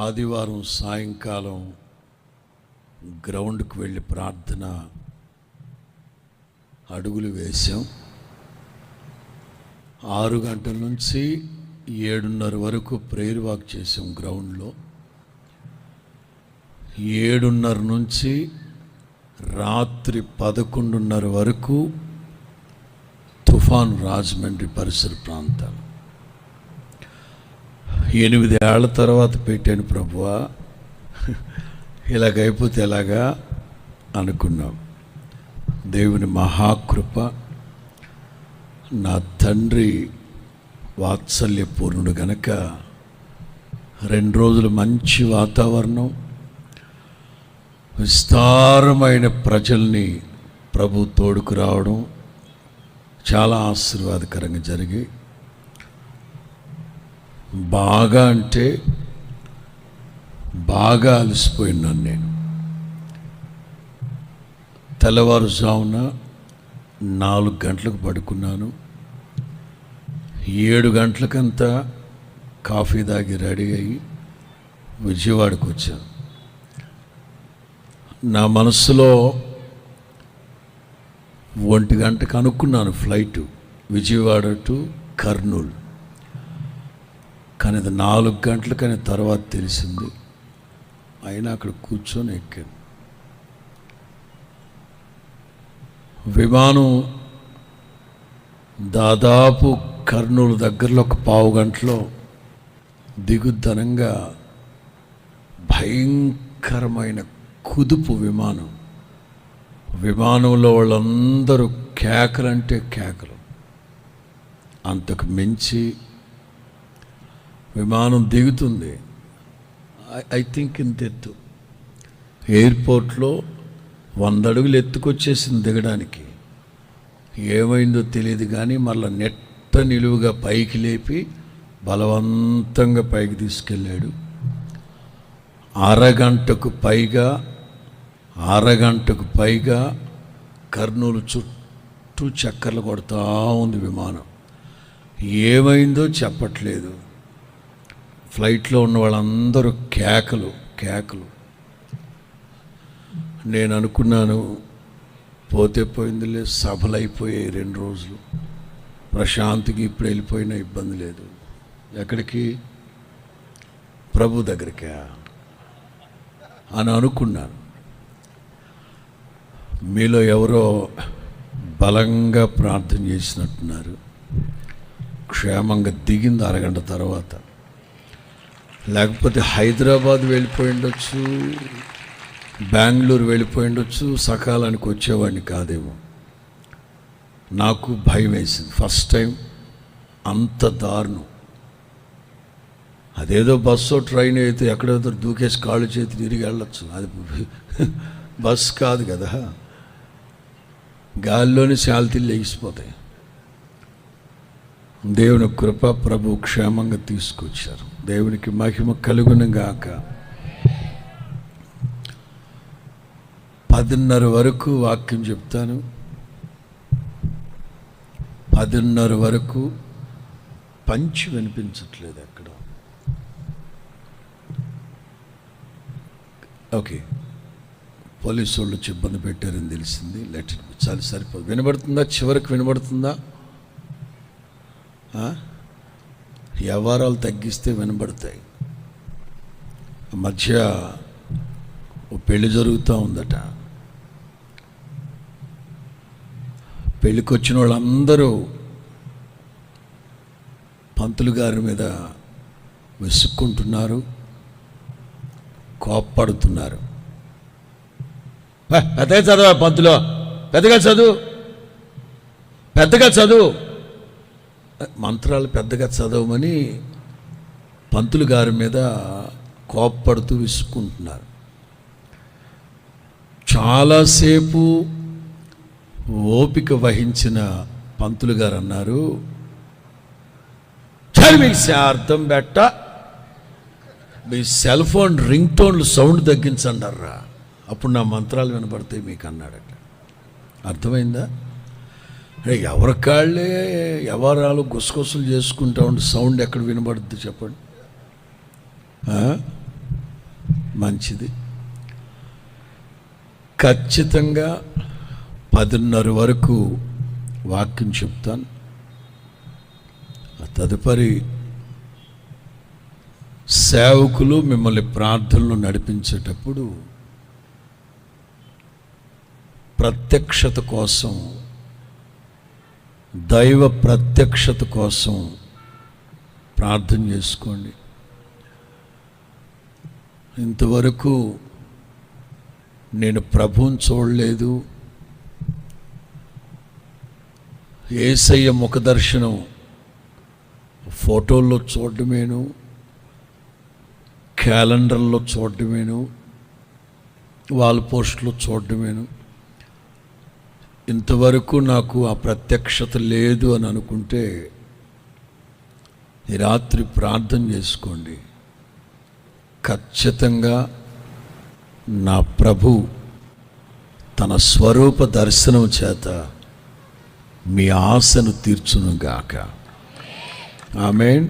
ఆదివారం సాయంకాలం గ్రౌండ్కి వెళ్ళి ప్రార్థన అడుగులు వేశాం. 6 గంటల నుంచి 7:30 వరకు ప్రేయర్ వాక్ చేసాం గ్రౌండ్లో. 7:30 నుంచి రాత్రి 11:30 వరకు తుఫాన్ రాజమండ్రి పరిసర ప్రాంతాలు. 8 ఏళ్ల తర్వాత పెట్టాను ప్రభువా, ఇలాగైపోతే ఎలాగా అనుకున్నాం. దేవుని మహాకృప, నా తండ్రి వాత్సల్యపూర్ణుడు గనక 2 రోజులు మంచి వాతావరణం, విస్తారమైన ప్రజల్ని ప్రభు తోడుకు రావడం చాలా ఆశీర్వాదకరంగా జరిగి, బాగా అంటే బాగా అలసిపోయినాను నేను. తెల్లవారుజామున 4 గంటలకు పడుకున్నాను. 7 గంటలకంతా కాఫీ తాగి రెడీ అయ్యి విజయవాడకు వచ్చాను. నా మనసులో 1 గంటకు అనుకున్నాను ఫ్లైటు విజయవాడ టు కర్నూలు, కానీ అది 4 గంటలకని తర్వాత తెలిసింది. అయినా అక్కడ కూర్చొని ఎక్కాను. విమానం దాదాపు కర్నూలు దగ్గరలో 1 గంటలో దిగుద్దనంగా భయంకరమైన కుదుపు విమానంలో వాళ్ళందరూ కేకలంటే కేకలు. అంతకు మించి విమానం దిగుతుంది. ఐ థింక్ ఇంత ఎత్తు, ఎయిర్పోర్ట్లో 100 అడుగులు ఎత్తుకొచ్చేసింది దిగడానికి. ఏమైందో తెలియదు కానీ మళ్ళీ నెట్ట నిలువుగా పైకి లేపి బలవంతంగా పైకి తీసుకెళ్ళాడు. అరగంటకు పైగా కర్నూలు చుట్టూ చక్కర్లు కొడతా ఉంది విమానం. ఏమైందో చెప్పట్లేదు. ఫ్లైట్లో ఉన్న వాళ్ళందరూ కేకలు. నేను అనుకున్నాను, పోతే పోయిందిలే, సభలు అయిపోయాయి 2 రోజులు, ప్రశాంతికి ఇప్పుడు వెళ్ళిపోయినా ఇబ్బంది లేదు. ఎక్కడికి? ప్రభు దగ్గరికా అని అనుకున్నాను. మీలో ఎవరో బలంగా ప్రార్థన చేసినట్టున్నారు. క్షేమంగా దిగింది అరగంట తర్వాత. లేకపోతే హైదరాబాద్ వెళ్ళిపోయి ఉండొచ్చు, బెంగళూరు వెళ్ళిపోయి ఉండొచ్చు, సకాలానికి వచ్చేవాడిని కాదేమో. నాకు భయం వేసింది. ఫస్ట్ టైం అంత దారుణం. అదేదో బస్సో ట్రైన్ అయితే ఎక్కడేదో దూకేసి కాళ్ళు చేతి తిరిగి వెళ్ళొచ్చు. అది బస్ కాదు కదా, గాలిలోని శాల్తీలు లెగిసిపోతాయి. దేవుని కృప, ప్రభు క్షేమంగా తీసుకొచ్చారు. దేవునికి మహిమ కలుగును గాక. 10:30 వరకు వాక్యం చెప్తాను. 10:30 వరకు పంచి వినిపించట్లేదు ఎక్కడ. ఓకే, పోలీసు వాళ్ళు ఇబ్బంది పెట్టారని తెలిసింది. చాలా సరిపోదు. వినబడుతుందా? చివరికి వినబడుతుందా? వ్యవహారాలు తగ్గిస్తే వినబడతాయి. మధ్య పెళ్లి జరుగుతూ ఉందట. పెళ్ళికి వచ్చిన వాళ్ళందరూ పంతులు గారి మీద విసుక్కుంటున్నారు, కోప్పడుతున్నారు. పెద్దగా చదవా పంతులో, పెద్దగా చదువు, మంత్రాలు పెద్దగా చదవమని పంతులు గారి మీద కోప్పడుతూ విసుక్కుంటున్నారు. చాలాసేపు ఓపిక వహించిన పంతులు గారు అన్నారు, అర్థం బెట్ట, మీ సెల్ ఫోన్ రింగ్ టోన్లు సౌండ్ తగ్గించండి అర్రా, అప్పుడు నా మంత్రాలు వినబడతాయి మీకు అన్నాడట. అర్థమైందా? ఎవరి కాళ్ళే వ్యవహారాలు గుసగుసలు చేసుకుంటా ఉంటే సౌండ్ ఎక్కడ వినబడుద్ది చెప్పండి. మంచిది. ఖచ్చితంగా 10:30 వరకు వాక్యం చెప్తాను. తదుపరి సేవకులు మిమ్మల్ని ప్రార్థనలు నడిపించేటప్పుడు ప్రత్యక్షత కోసం, దైవ ప్రత్యక్షత కోసం ప్రార్థన చేసుకోండి. ఇంతవరకు నేను ప్రభువుని చూడలేదు, యేసయ్య ముఖ దర్శనం ఫోటోల్లో చూడడమేను, క్యాలెండర్లో చూడడమేను, వాల్ పోస్ట్లో చూడడమేను, ఇంతవరకు నాకు ఆ ప్రత్యక్షత లేదు అని అనుకుంటే ఈ రాత్రి ప్రార్థన చేసుకోండి. ఖచ్చితంగా నా ప్రభు తన స్వరూప దర్శనం చేత మీ ఆశను తీర్చునుగాక. ఆమేన్.